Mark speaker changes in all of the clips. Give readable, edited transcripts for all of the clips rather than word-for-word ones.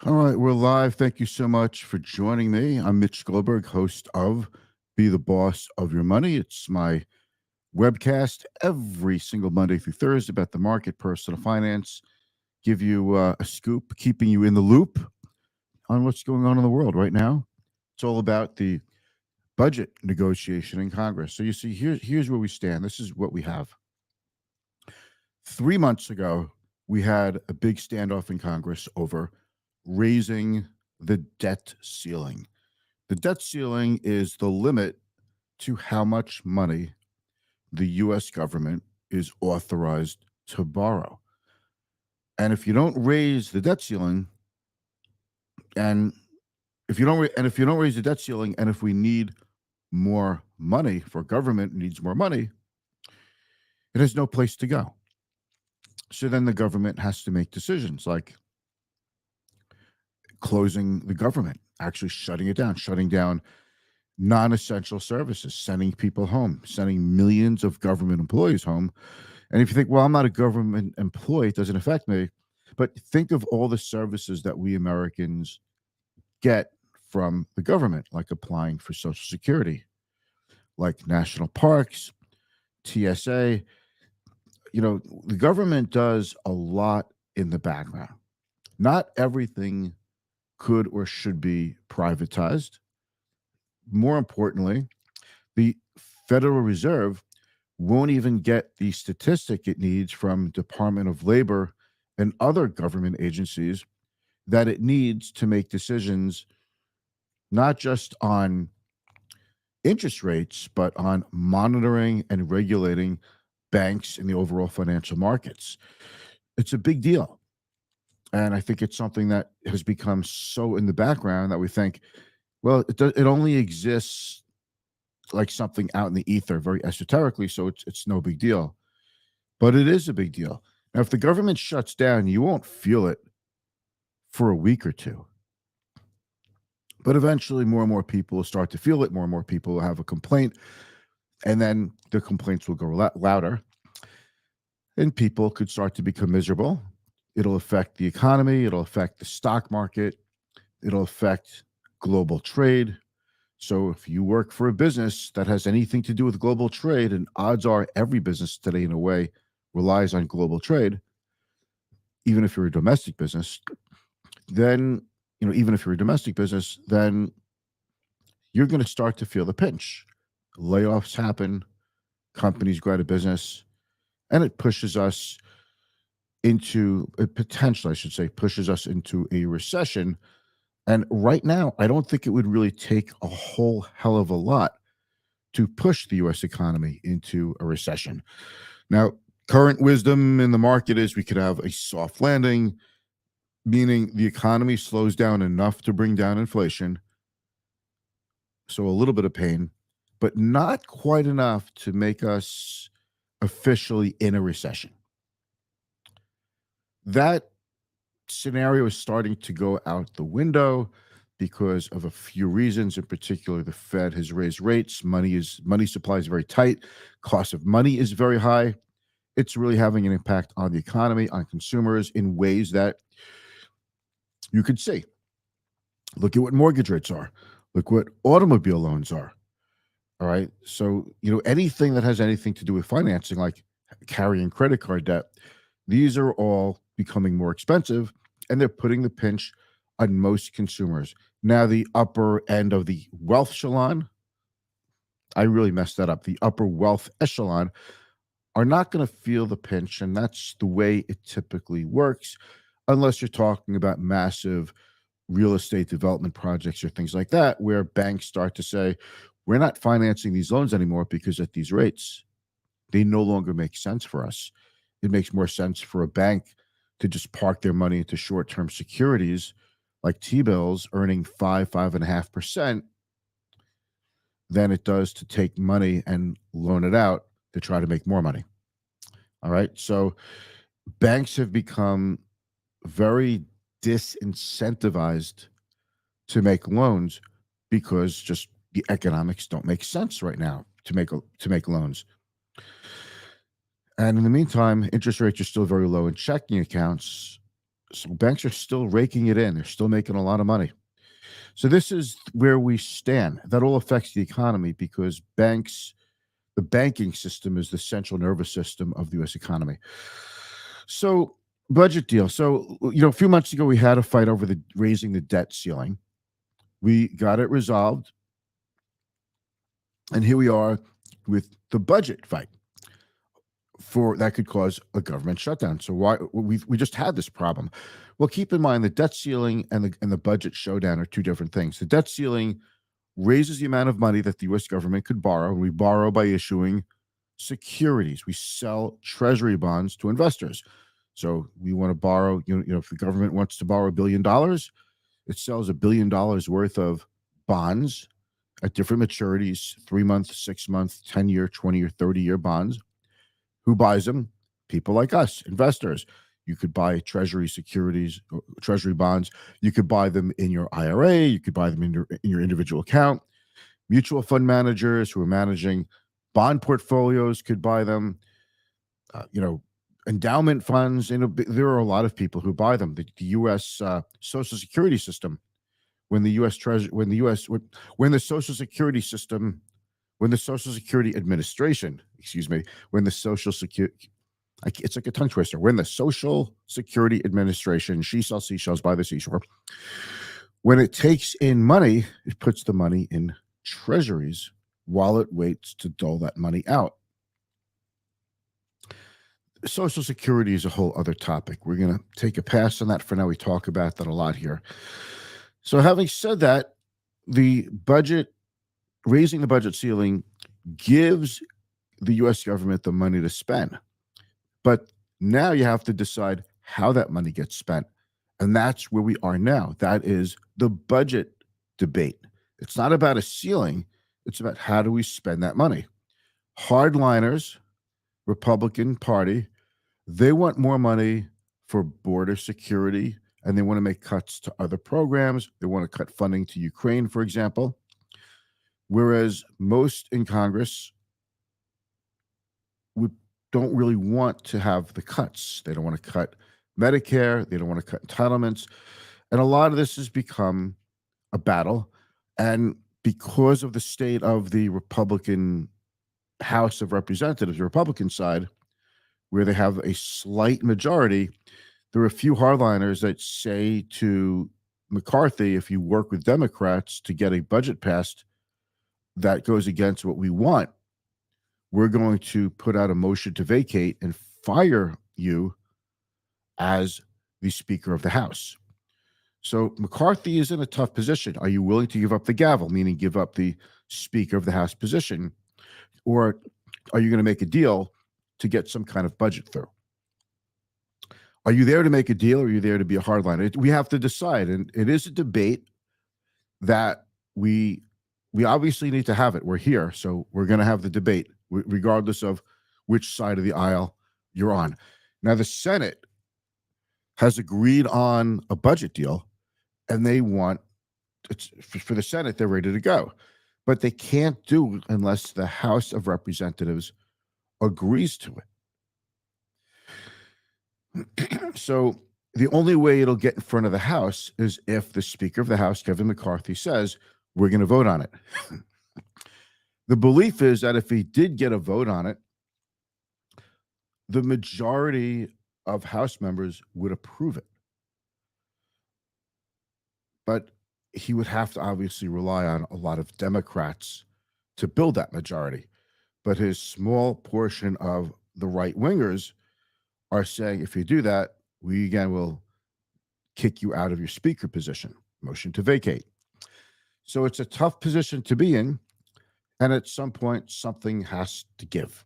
Speaker 1: All right, we're live. Thank you so much for joining me. I'm Mitch Goldberg, host of Be the Boss of Your Money. It's my webcast every single Monday through Thursday about the market, personal finance, give you a scoop, keeping you in the loop on what's going on in the world right now. It's all about the budget negotiation in Congress. So you see, here's where we stand. This is what we have. 3 months ago, we had a big standoff in Congress over raising the debt ceiling. The debt ceiling is the limit to how much money the US government is authorized to borrow. And if you don't raise the debt ceiling, and if you don't raise the debt ceiling, and if we need more money, for government needs more money, it has no place to go. So then the government has to make decisions like closing the government, actually shutting down non-essential services, sending people home, sending millions of government employees home. And if you think, well, I'm not a government employee, it doesn't affect me. But think of all the services that we Americans get from the government, like applying for Social Security, like national parks, TSA. The government does a lot in the background. Not everything could or should be privatized. More importantly, the Federal Reserve won't even get the statistic it needs from Department of Labor and other government agencies that it needs to make decisions not just on interest rates, but on monitoring and regulating banks and the overall financial markets. It's a big deal. And I think it's something that has become so in the background that we think, well, it only exists like something out in the ether, very esoterically, so it's no big deal. But it is a big deal. Now, if the government shuts down, you won't feel it for a week or two. But eventually, more and more people will start to feel it. More and more people will have a complaint, and then the complaints will go louder, and people could start to become miserable. It'll affect the economy. It'll affect the stock market. It'll affect global trade. So if you work for a business that has anything to do with global trade, and odds are every business today, in a way, relies on global trade, even if you're a domestic business, then, even if you're a domestic business, then you're going to start to feel the pinch. Layoffs happen, companies go out of business, and it pushes us into a potential, I should say, pushes us into a recession. And right now, I don't think it would really take a whole hell of a lot to push the US economy into a recession. Now, current wisdom in the market is we could have a soft landing, meaning the economy slows down enough to bring down inflation. So a little bit of pain, but not quite enough to make us officially in a recession. That scenario is starting to go out the window because of a few reasons. In particular, the Fed has raised rates. Money supply is very tight. Cost of money is very high. It's really having an impact on the economy, on consumers in ways that you could see. Look at what mortgage rates are. Look what automobile loans are. All right. So, anything that has anything to do with financing, like carrying credit card debt, these are all becoming more expensive, and they're putting the pinch on most consumers. Now, the upper end of the wealth echelon, I really messed that up. The upper wealth echelon are not going to feel the pinch, and that's the way it typically works, unless you're talking about massive real estate development projects or things like that, where banks start to say, we're not financing these loans anymore because at these rates, they no longer make sense for us. It makes more sense for a bank to just park their money into short-term securities like T-bills earning 5.5% than it does to take money and loan it out to try to make more money. All right. So banks have become very disincentivized to make loans because just the economics don't make sense right now to make loans. And in the meantime, interest rates are still very low in checking accounts. So banks are still raking it in. They're still making a lot of money. So this is where we stand. That all affects the economy because the banking system is the central nervous system of the US economy. So budget deal. So, a few months ago, we had a fight over the raising the debt ceiling. We got it resolved. And here we are with the budget fight for that could cause a government shutdown. So why we just had this problem? Well, keep in mind the debt ceiling and the budget showdown are two different things. The debt ceiling raises the amount of money that the U.S. government could borrow. We borrow by issuing securities. We sell treasury bonds to investors. So we want to borrow. If the government wants to borrow $1 billion, it sells $1 billion worth of bonds at different maturities: 3-month, 6-month, 10-year, 20-year, 30-year bonds. Who buys them? People like us, investors. You could buy treasury securities, treasury bonds. You could buy them in your IRA. You could buy them in your individual account. Mutual fund managers who are managing bond portfolios could buy them. Endowment funds. There are a lot of people who buy them. The U.S. Social Security system. When the U.S. Treasury, when the Social Security system, when the Social Security Administration, when the Social Security, it's like a tongue twister. When the Social Security Administration, she sells seashells by the seashore. When it takes in money, it puts the money in treasuries while it waits to dole that money out. Social Security is a whole other topic. We're going to take a pass on that for now. We talk about that a lot here. So having said that, raising the budget ceiling gives the U.S. government the money to spend. But now you have to decide how that money gets spent. And that's where we are now. That is the budget debate. It's not about a ceiling. It's about how do we spend that money. Hardliners, Republican Party, they want more money for border security, and they want to make cuts to other programs. They want to cut funding to Ukraine, for example. Whereas most in Congress don't really want to have the cuts. They don't want to cut Medicare. They don't want to cut entitlements. And a lot of this has become a battle. And because of the state of the Republican House of Representatives, the Republican side, where they have a slight majority, there are a few hardliners that say to McCarthy, if you work with Democrats to get a budget passed that goes against what we want, we're going to put out a motion to vacate and fire you as the Speaker of the House. So McCarthy is in a tough position. Are you willing to give up the gavel, meaning give up the Speaker of the House position? Or are you going to make a deal to get some kind of budget through? Are you there to make a deal, or are you there to be a hardliner? We have to decide, and it is a debate that we obviously need to have it. We're here, so we're going to have the debate, regardless of which side of the aisle you're on. Now, the Senate has agreed on a budget deal, and they want for the Senate, they're ready to go. But they can't do it unless the House of Representatives agrees to it. So the only way it'll get in front of the House is if the Speaker of the House, Kevin McCarthy, says, we're going to vote on it. The belief is that if he did get a vote on it, the majority of House members would approve it. But he would have to obviously rely on a lot of Democrats to build that majority. But his small portion of the right wingers are saying, if you do that, we again will kick you out of your speaker position. Motion to vacate. So it's a tough position to be in. And at some point, something has to give.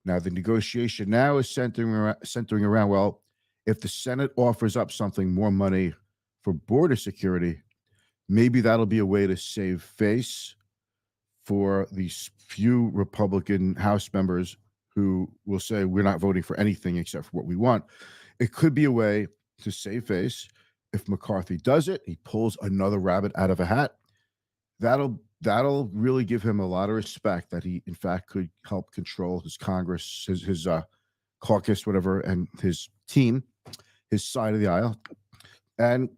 Speaker 1: Now, the negotiation now is centering around, well, if the Senate offers up something, more money for border security, maybe that'll be a way to save face for these few Republican House members who will say, we're not voting for anything except for what we want. It could be a way to save face. If McCarthy does it, he pulls another rabbit out of a hat. That'll really give him a lot of respect that he, in fact, could help control his Congress, his caucus, whatever, and his team, his side of the aisle, and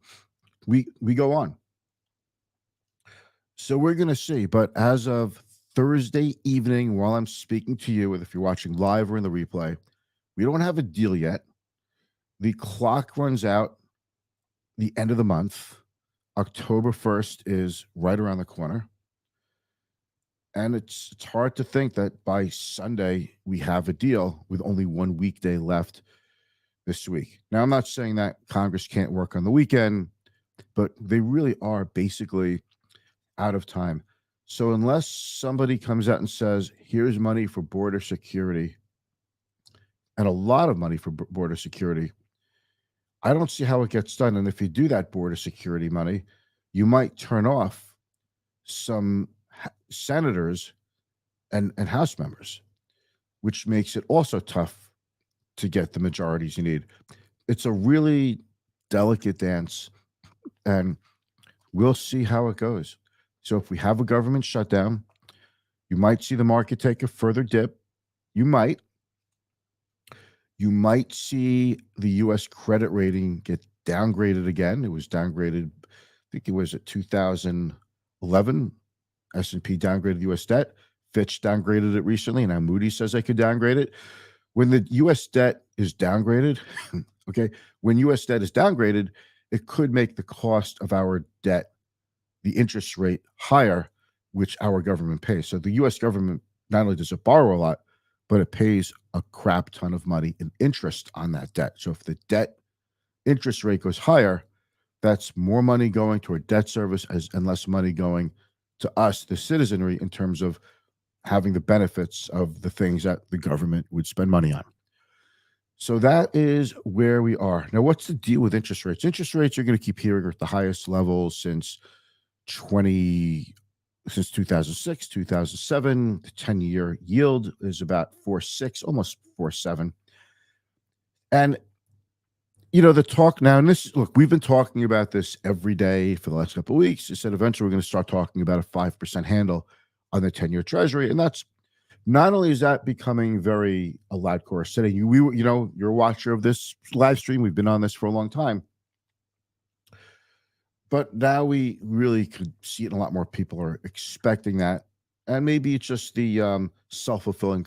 Speaker 1: we go on. So we're going to see. But as of Thursday evening, while I'm speaking to you, if you're watching live or in the replay, we don't have a deal yet. The clock runs out the end of the month. October 1st is right around the corner. And it's hard to think that by Sunday we have a deal with only one weekday left this week. Now, I'm not saying that Congress can't work on the weekend, but they really are basically out of time. So unless somebody comes out and says, here's money for border security, and a lot of money for border security, I don't see how it gets done. And if you do that border security money, you might turn off some senators and House members, which makes it also tough to get the majorities you need. It's a really delicate dance, and we'll see how it goes. So if we have a government shutdown, you might see the market take a further dip. You might see the U.S. credit rating get downgraded again. It was downgraded, I think it was at 2011. S&P downgraded U.S. debt. Fitch downgraded it recently, and now Moody's says they could downgrade it. When the U.S. debt is downgraded, okay, when U.S. debt is downgraded, it could make the cost of our debt, the interest rate, higher, which our government pays. So the U.S. government not only does it borrow a lot, but it pays a crap ton of money in interest on that debt. So if the debt interest rate goes higher, that's more money going to our debt service and less money going to us, the citizenry, in terms of having the benefits of the things that the government would spend money on. So that is where we are. Now, what's the deal with interest rates? Interest rates are going to keep hearing at the highest levels since 2006, 2007. The 10-year yield is about 4.6, almost 4.7. And the talk now, and this, look, we've been talking about this every day for the last couple of weeks. I said eventually we're going to start talking about a 5% handle on the 10-year Treasury. And that's not only is that becoming very a loud chorus today. You're a watcher of this live stream. We've been on this for a long time. But now we really could see it, and a lot more people are expecting that. And maybe it's just the self-fulfilling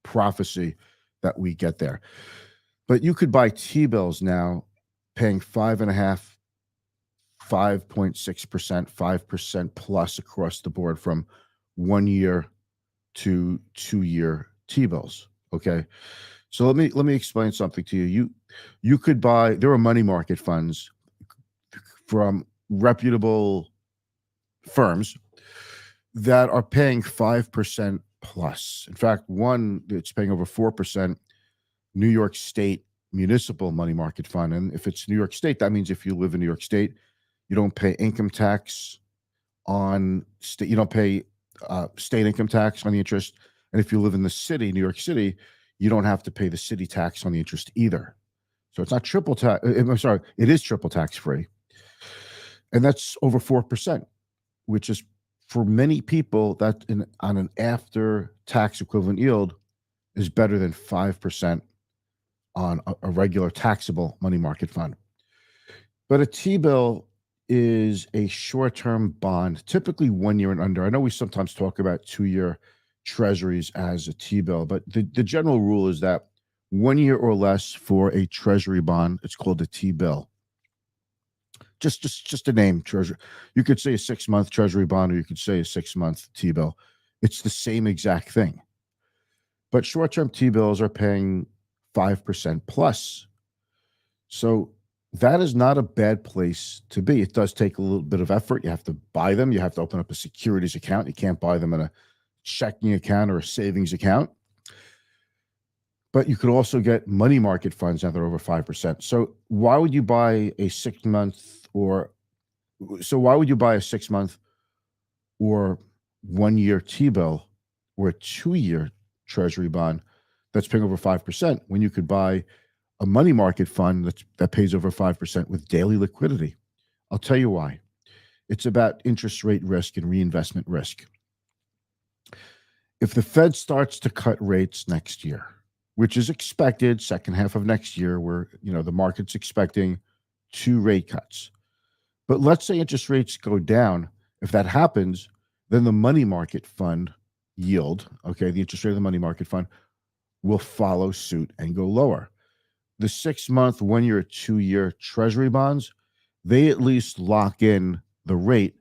Speaker 1: prophecy that we get there. But you could buy T-bills now paying 5.5%, 5.6%, 5% plus across the board from 1 year to 2 year T-bills. Okay. So let me explain something to you. You could buy, there are money market funds from reputable firms that are paying 5% plus. In fact, one that's paying over 4%, New York State Municipal Money Market Fund. And if it's New York State, that means if you live in New York State, you don't pay income tax on state, you don't pay state income tax on the interest. And if you live in the city, New York City, you don't have to pay the city tax on the interest either. So it's not triple tax. I'm sorry, it is triple tax free. And that's over 4%, which is for many people that on an after tax equivalent yield is better than 5% on a regular taxable money market fund. But a T-bill is a short-term bond, typically 1 year and under. I know we sometimes talk about 2-year treasuries as a T-bill, but the general rule is that 1 year or less for a treasury bond, it's called a T-bill. Just a name, treasury. You could say a 6-month treasury bond, or you could say a 6-month T-bill. It's the same exact thing. But short-term T-bills are paying 5% plus. So that is not a bad place to be. It does take a little bit of effort. You have to buy them. You have to open up a securities account. You can't buy them in a checking account or a savings account. But you could also get money market funds now that are over 5%. So why would you buy a 6-month or 1 year T-bill or a 2-year treasury bond that's paying over 5% when you could buy a money market fund that pays over 5% with daily liquidity? I'll tell you why. It's about interest rate risk and reinvestment risk. If the Fed starts to cut rates next year, which is expected, second half of next year, where the market's expecting 2 rate cuts. But let's say interest rates go down. If that happens, then the money market fund yield, okay, the interest rate of the money market fund will follow suit and go lower. The 6-month, 1-year, 2-year treasury bonds, they at least lock in the rate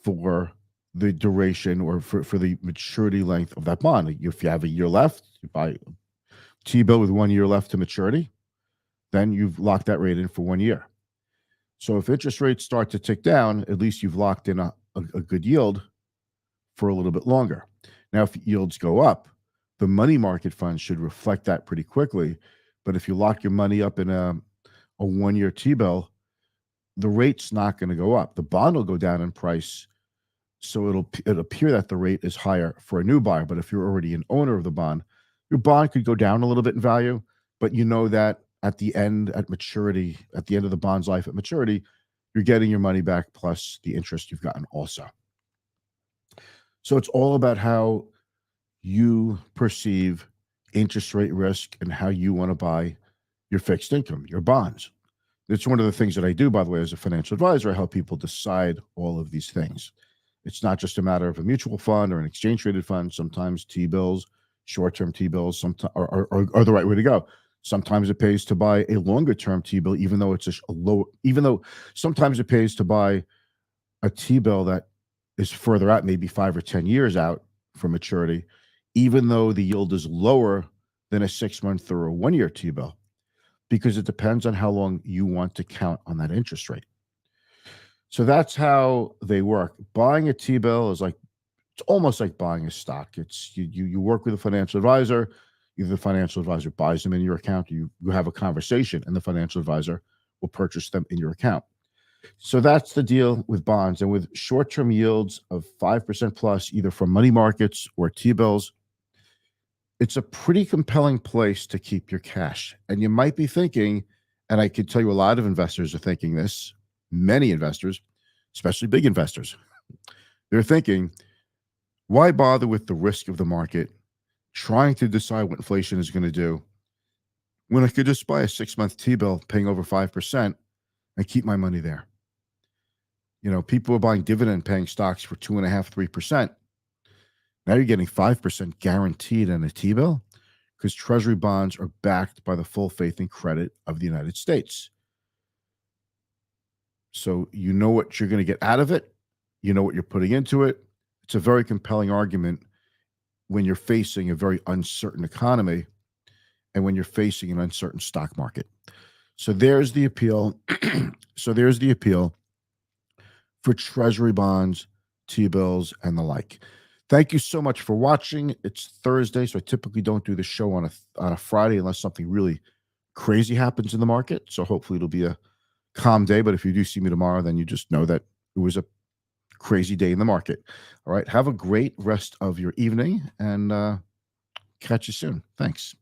Speaker 1: for the duration or for the maturity length of that bond. If you have a year left, you buy a T-bill with 1 year left to maturity, then you've locked that rate in for 1 year. So if interest rates start to tick down, at least you've locked in a good yield for a little bit longer. Now, if yields go up, the money market fund should reflect that pretty quickly. But if you lock your money up in a 1-year T-bill, the rate's not going to go up. The bond will go down in price, so it'll appear that the rate is higher for a new buyer. But if you're already an owner of the bond, your bond could go down a little bit in value, but you know that at the end, at maturity, at the end of the bond's life at maturity, you're getting your money back plus the interest you've gotten also. So it's all about how you perceive interest rate risk and how you want to buy your fixed income, your bonds. It's one of the things that I do, by the way, as a financial advisor. I help people decide all of these things. It's not just a matter of a mutual fund or an exchange traded fund. Sometimes T-bills, short-term T-bills, sometimes are the right way to go. Sometimes it pays to buy a longer-term T-bill, even though it's even though sometimes it pays to buy a T-bill that is further out, maybe 5 or 10 years out from maturity, even though the yield is lower than a 6-month or a 1-year T-bill, because it depends on how long you want to count on that interest rate. So that's how they work. Buying a T-bill is it's almost like buying a stock. It's you work with a financial advisor. Either the financial advisor buys them in your account, or you have a conversation, and the financial advisor will purchase them in your account. So that's the deal with bonds. And with short-term yields of 5% plus, either from money markets or T-bills, it's a pretty compelling place to keep your cash. And you might be thinking, and I can tell you a lot of investors are thinking this, many investors, especially big investors, they're thinking, why bother with the risk of the market, trying to decide what inflation is going to do, when I could just buy a 6-month T-bill paying over 5% and keep my money there? People are buying dividend paying stocks for 2.5%, 3%. Now you're getting 5% guaranteed in a T-bill because treasury bonds are backed by the full faith and credit of the United States. So you know what you're going to get out of it. You know what you're putting into it. It's a very compelling argument when you're facing a very uncertain economy and when you're facing an uncertain stock market. So there's the appeal. For treasury bonds, T-bills, and the like. Thank you so much for watching. It's Thursday, so I typically don't do the show on a Friday unless something really crazy happens in the market. So hopefully it'll be a calm day. But if you do see me tomorrow, then you just know that it was a crazy day in the market. All right. Have a great rest of your evening and catch you soon. Thanks.